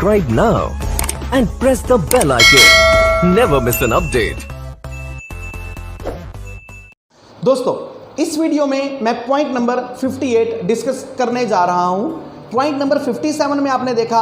subscribe now and press the bell icon. Never miss an update. दोस्तों, इस video में मैं पॉइंट नंबर 58 डिस्कस करने जा रहा हूं। पॉइंट नंबर 57 में आपने देखा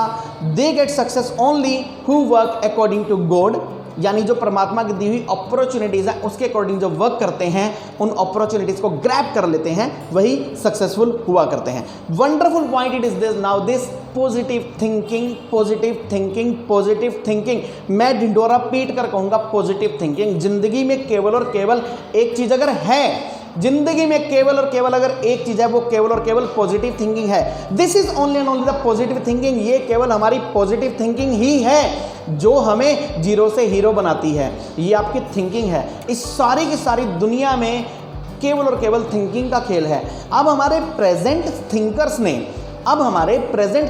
they get success only who work according to God, यानी जो परमात्मा की दी हुई अपॉर्चुनिटीज है उसके अकॉर्डिंग जो वर्क करते हैं, उन अपॉर्चुनिटीज को ग्रैब कर लेते हैं, वही सक्सेसफुल हुआ करते हैं। Wonderful point it is this now this positive thinking, positive thinking, positive thinking. मैं ढिंडोरा पीट कर कहूंगा पॉजिटिव थिंकिंग। जिंदगी में केवल और केवल एक चीज अगर है, जिंदगी में केवल और केवल अगर एक चीज है, वो केवल और केवल पॉजिटिव थिंकिंग है। This is only and only the positive thinking. ये केवल हमारी पॉजिटिव थिंकिंग ही है जो हमें जीरो से हीरो बनाती है। ये आपकी थिंकिंग है। इस सारी की सारी दुनिया में केवल और केवल थिंकिंग का खेल है। अब हमारे प्रेजेंट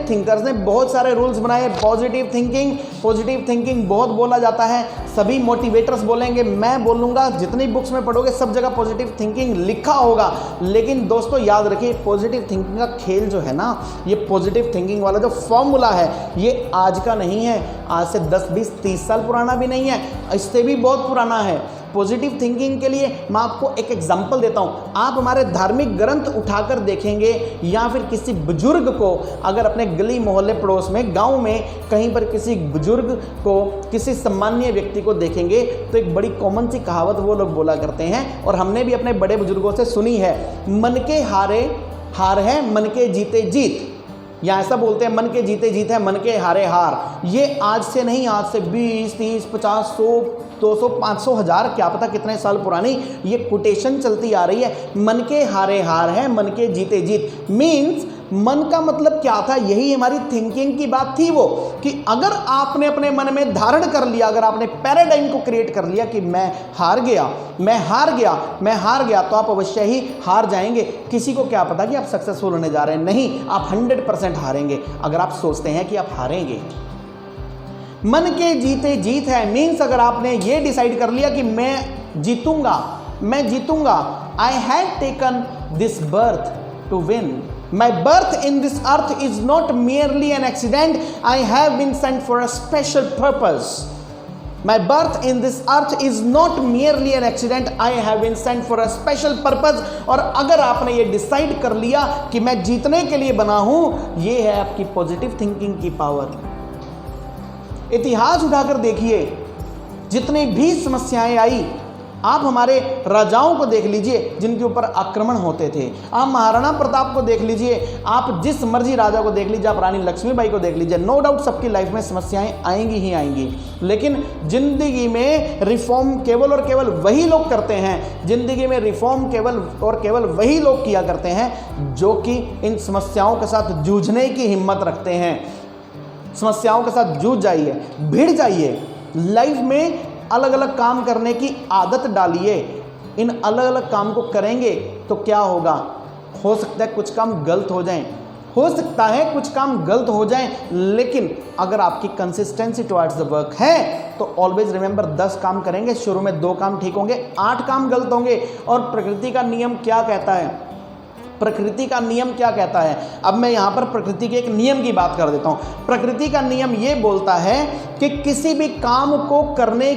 थिंकर्स ने बहुत सारे रूल्स बनाए। पॉजिटिव थिंकिंग बहुत बोला जाता है, सभी मोटिवेटर्स बोलेंगे, मैं बोलूँगा, जितनी बुक्स में पढ़ोगे सब जगह पॉजिटिव थिंकिंग लिखा होगा। लेकिन दोस्तों याद रखिए, पॉजिटिव थिंकिंग का खेल जो है ना, ये पॉजिटिव थिंकिंग वाला जो फॉर्मूला है, ये आज का नहीं है, आज से 10, 20, 30 साल पुराना भी नहीं है, इससे भी बहुत पुराना है। पॉजिटिव थिंकिंग के लिए मैं आपको एक एग्जांपल देता हूं। आप हमारे धार्मिक ग्रंथ उठाकर देखेंगे या फिर किसी बुजुर्ग को, अगर अपने गली मोहल्ले पड़ोस में, गांव में कहीं पर किसी बुजुर्ग को, किसी सम्मानीय व्यक्ति को देखेंगे तो एक बड़ी कॉमन सी कहावत वो लोग बोला करते हैं, और हमने भी अपने बड़े बुजुर्गों से सुनी है, मन के हारे हार है, मन के जीते जीत। या ऐसा बोलते हैं, मन के जीते जीत है, मन के हारे हार। ये आज से नहीं, आज से 20, 30, 50, 100, 200, 500, 1000, क्या पता कितने साल पुरानी ये कोटेशन चलती आ रही है। मन के हारे हार है, मन के जीते जीत। मीन्स मन का मतलब क्या था, यही हमारी थिंकिंग की बात थी, वो कि अगर आपने अपने मन में धारण कर लिया, अगर आपने पैराडाइम को क्रिएट कर लिया कि मैं हार गया, तो आप अवश्य ही हार जाएंगे। किसी को क्या पता कि आप सक्सेसफुल होने जा रहे हैं, नहीं, आप 100% हारेंगे अगर आप सोचते हैं कि आप हारेंगे। मन के जीते जीत है, मीन्स अगर आपने ये डिसाइड कर लिया कि मैं जीतूंगा, I have taken this birth to win. My birth in this earth is not merely an accident. I have been sent for a special purpose. My birth in this earth is not merely an accident. I have been sent for a special purpose. और अगर आपने ये decide कर लिया कि मैं जीतने के लिए बना हूं, ये है आपकी पॉजिटिव थिंकिंग की पावर। इतिहास उठाकर देखिए, जितनी भी समस्याएं आई, आप हमारे राजाओं को देख लीजिए जिनके ऊपर आक्रमण होते थे, आप महाराणा प्रताप को देख लीजिए, आप जिस मर्जी राजा को देख लीजिए, आप रानी लक्ष्मीबाई को देख लीजिए। नो डाउट सबकी लाइफ में समस्याएं आएंगी ही आएंगी, लेकिन जिंदगी में रिफॉर्म केवल और केवल वही लोग करते हैं, जिंदगी में रिफॉर्म केवल और केवल वही लोग किया करते हैं जो कि इन समस्याओं के साथ जूझने की हिम्मत रखते हैं। समस्याओं के साथ जूझ जाइए, भिड़ जाइए, लाइफ में अलग अलग काम करने की आदत डालिए। इन अलग अलग काम को करेंगे तो क्या होगा, हो सकता है कुछ काम गलत हो जाएं, लेकिन अगर आपकी कंसिस्टेंसी टुवर्ड्स द वर्क है तो ऑलवेज रिमेंबर, 10 काम करेंगे, शुरू में 2 काम ठीक होंगे, 8 काम गलत होंगे। और प्रकृति का नियम क्या कहता है, अब मैं यहां पर प्रकृति के एक नियम की बात कर देता हूं। प्रकृति का नियम यह बोलता है कि किसी भी काम को करने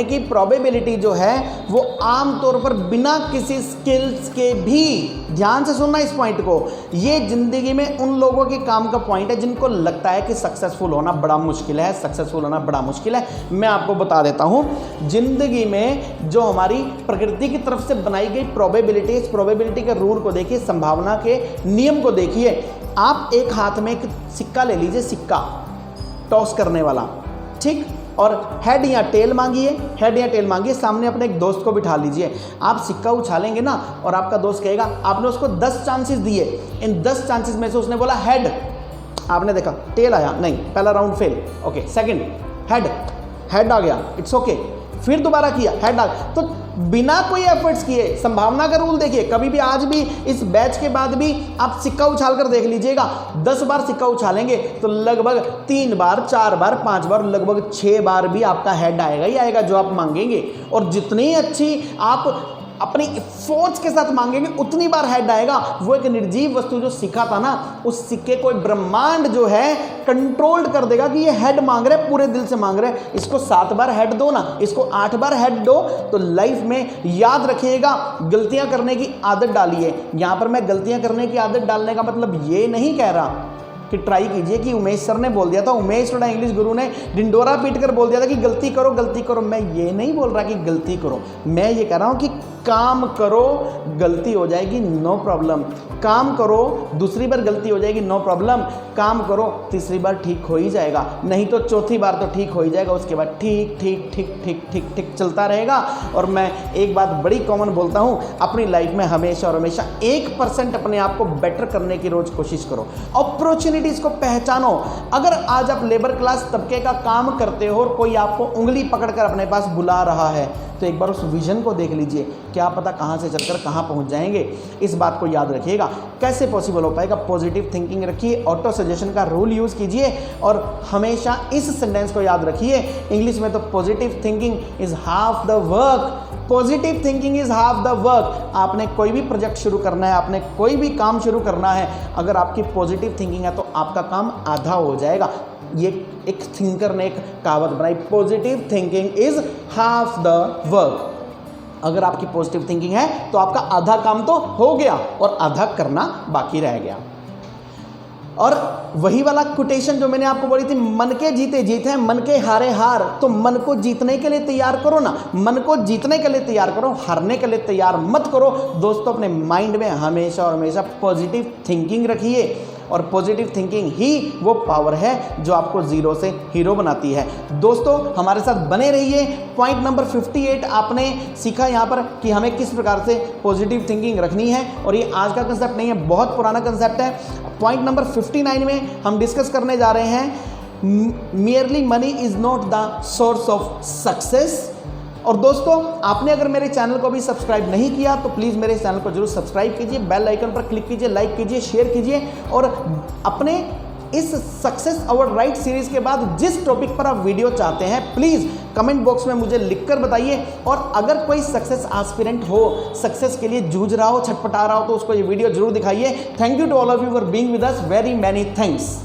की प्रोबेबिलिटी जो है वो आमतौर पर बिना किसी स्किल्स के भी, ध्यान से सुनना इस पॉइंट को, ये जिंदगी में उन लोगों के काम का पॉइंट है जिनको लगता है कि सक्सेसफुल होना बड़ा मुश्किल है। मैं आपको बता देता हूं, जिंदगी में जो हमारी प्रकृति की तरफ से बनाई गई प्रोबेबिलिटी, इस प्रोबेबिलिटी के रूल को देखिए, संभावना के नियम को देखिए। आप एक हाथ में एक सिक्का ले लीजिए, सिक्का टॉस करने वाला, ठीक, और हेड या टेल मांगिए, सामने अपने एक दोस्त को बिठा लीजिए। आप सिक्का उछालेंगे ना, और आपका दोस्त कहेगा, आपने उसको 10 चांसेस दिए, इन 10 चांसेस में से उसने बोला हेड, आपने देखा टेल आया, नहीं, पहला round fail, okay, second head आ गया, इट्स ओके, फिर दोबारा किया, हेड आ गया। तो बिना कोई एफर्ट्स किए, संभावना का रूल देखिए, कभी भी, आज भी, इस बैच के बाद भी आप सिक्का उछाल कर देख लीजिएगा, 10 बार सिक्का उछालेंगे तो लगभग 3 बार, 4 बार, 5 बार, लगभग 6 बार भी आपका हेड आएगा ही आएगा जो आप मांगेंगे। और जितनी अच्छी आप अपनी फोर्स के साथ मांगेंगे उतनी बार हेड आएगा। वो एक निर्जीव वस्तु जो सिक्का था ना, उस सिक्के को एक ब्रह्मांड जो है कंट्रोल कर देगा कि ये हेड मांग रहे, पूरे दिल से मांग रहे, इसको 7 बार हेड दो ना, इसको 8 बार हेड दो। तो लाइफ में याद रखिएगा, गलतियां करने की आदत डालिए। यहां पर मैं गलतियां करने की आदत डालने का मतलब ये नहीं कह रहा कि ट्राई कीजिए कि उमेश सर ने बोल दिया था, उमेश थोड़ा इंग्लिश गुरु ने ढिंडोरा पीट कर बोल दिया था कि गलती करो गलती करो। मैं ये नहीं बोल रहा कि गलती करो, मैं ये कह रहा हूं कि काम करो, गलती हो जाएगी नो प्रॉब्लम। काम करो, दूसरी बार गलती हो जाएगी नो प्रॉब्लम। काम करो, तीसरी बार ठीक हो ही जाएगा, नहीं तो चौथी बार तो ठीक हो ही जाएगा। उसके बाद ठीक ठीक ठीक ठीक ठीक ठीक चलता रहेगा। और मैं एक बात बड़ी कॉमन बोलता हूँ, अपनी लाइफ में हमेशा और हमेशा 1% अपने आप को बेटर करने की रोज कोशिश करो। अपॉर्चुनिटीज को पहचानो। अगर आज आप लेबर क्लास तबके का काम करते हो और कोई आपको उंगली पकड़कर अपने पास बुला रहा है, तो एक बार उस विजन को देख लीजिए, क्या पता कहाँ से चलकर कहाँ पहुँच जाएंगे। इस बात को याद रखिएगा। कैसे पॉसिबल हो पाएगा? पॉजिटिव थिंकिंग रखिए, ऑटो सजेशन का रूल यूज़ कीजिए और हमेशा इस सेंटेंस को याद रखिए। इंग्लिश में तो positive thinking is half the work. Positive thinking is half the work. आपने कोई भी प्रोजेक्ट शुरू करना है, आपने कोई भी काम शुरू करना है, अगर आपकी पॉजिटिव थिंकिंग है तो आपका काम आधा हो जाएगा। ये एक थिंकर ने एक कहावत बनाई, positive thinking is half the work. अगर आपकी पॉजिटिव थिंकिंग है तो आपका आधा काम तो हो गया और आधा करना बाकी रह गया। और वही वाला कोटेशन जो मैंने आपको बोली थी, मन के जीते जीत है, मन के हारे हार। तो मन को जीतने के लिए तैयार करो ना, मन को जीतने के लिए तैयार करो, हारने के लिए तैयार मत करो। दोस्तों, अपने माइंड में हमेशा और हमेशा पॉजिटिव थिंकिंग रखिए और पॉजिटिव थिंकिंग ही वो पावर है जो आपको जीरो से हीरो बनाती है। दोस्तों, हमारे साथ बने रहिए। पॉइंट नंबर 58 आपने सीखा यहाँ पर कि हमें किस प्रकार से पॉजिटिव थिंकिंग रखनी है, और ये आज का कंसेप्ट नहीं है, बहुत पुराना कंसेप्ट है। पॉइंट नंबर 59 में हम डिस्कस करने जा रहे हैं, merely money is not the source of success. और दोस्तों, आपने अगर मेरे चैनल को अभी सब्सक्राइब नहीं किया तो प्लीज़ मेरे चैनल को जरूर सब्सक्राइब कीजिए, बेल आइकन पर क्लिक कीजिए, लाइक कीजिए, शेयर कीजिए। और अपने इस सक्सेस अवार्ड राइट सीरीज के बाद जिस टॉपिक पर आप वीडियो चाहते हैं, प्लीज़ कमेंट बॉक्स में मुझे लिखकर बताइए। और अगर कोई सक्सेस एस्पिरेंट हो, सक्सेस के लिए जूझ रहा हो, छटपटा रहा हो, तो उसको ये वीडियो जरूर दिखाइए। Thank you to all of you for being with us. Very many thanks.